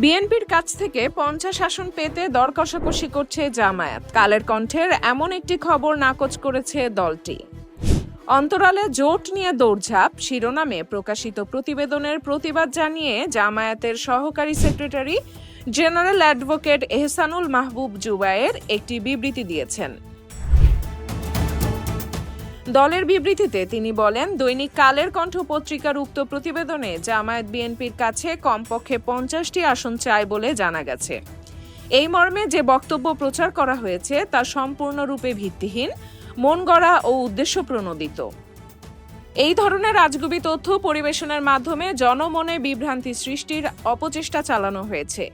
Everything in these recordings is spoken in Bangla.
বিএনপির কাছ থেকে 50 আসন পেতে দর কষাকষি করছে জামায়াত। কালের কণ্ঠের এমন একটি খবর নাকচ করেছে দলটি। অন্তরালে জোট নিয়ে দৌড়ঝাঁপ শিরোনামে প্রকাশিত প্রতিবেদনের প্রতিবাদ জানিয়ে জামায়াতের সহকারী সেক্রেটারি জেনারেল অ্যাডভোকেট এহসানুল মাহবুব জুবায়ের একটি বিবৃতি দিয়েছেন। দলের বিবৃতিতে তিনি বলেন, দৈনিক কালের কণ্ঠ পত্রিকার উক্ত প্রতিবেদনে জামায়াত বিএনপির কাছে কমপক্ষে 50টি আসন চায় বলে জানা গেছে। এই মর্মে যে বক্তব্য প্রচার করা হয়েছে তা সম্পূর্ণরূপে ভিত্তিহীন, মনগড়া ও উদ্দেশ্যপ্রণোদিত। এই ধরনের আজগুবি তথ্য পরিবেশনের মাধ্যমে জনমনে বিভ্রান্তি সৃষ্টির অপচেষ্টা চালানো হয়েছে।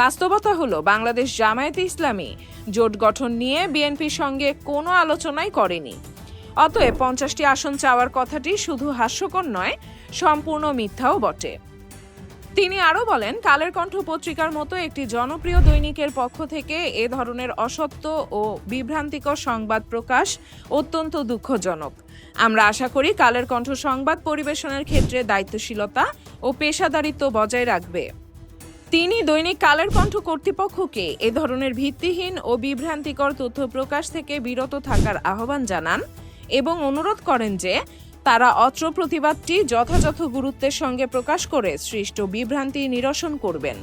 বাস্তবতা হলো, বাংলাদেশ জামায়াতে ইসলামী জোট গঠন নিয়ে বিএনপির সঙ্গে কোনো আলোচনাই করেনি। অতএব 50টি আসন চাওয়ার কথাটি শুধু হাস্যকর নয়, সম্পূর্ণ মিথ্যাও বটে। তিনি আরও বলেন, কালের কণ্ঠ পত্রিকার মতো একটি জনপ্রিয় দৈনিকের পক্ষ থেকে এ ধরনের অসত্য ও বিভ্রান্তিকর সংবাদ প্রকাশ অত্যন্ত দুঃখজনক। আমরা আশা করি কালের কণ্ঠ সংবাদ পরিবেশনের ক্ষেত্রে দায়িত্বশীলতা ও পেশাদারিত্ব বজায় রাখবে। তিনি দৈনিক কালের কণ্ঠ কর্তৃপক্ষকে এ ধরনের ভিত্তিহীন ও বিভ্রান্তিকর তথ্য প্রকাশ থেকে বিরত থাকার আহ্বান জানান এবং অনুরোধ করেন যে তারা অত্র প্রতিবাদটি যথাযথ গুরুত্বের সঙ্গে প্রকাশ করে সৃষ্ট বিভ্রান্তি নিরসন করবেন।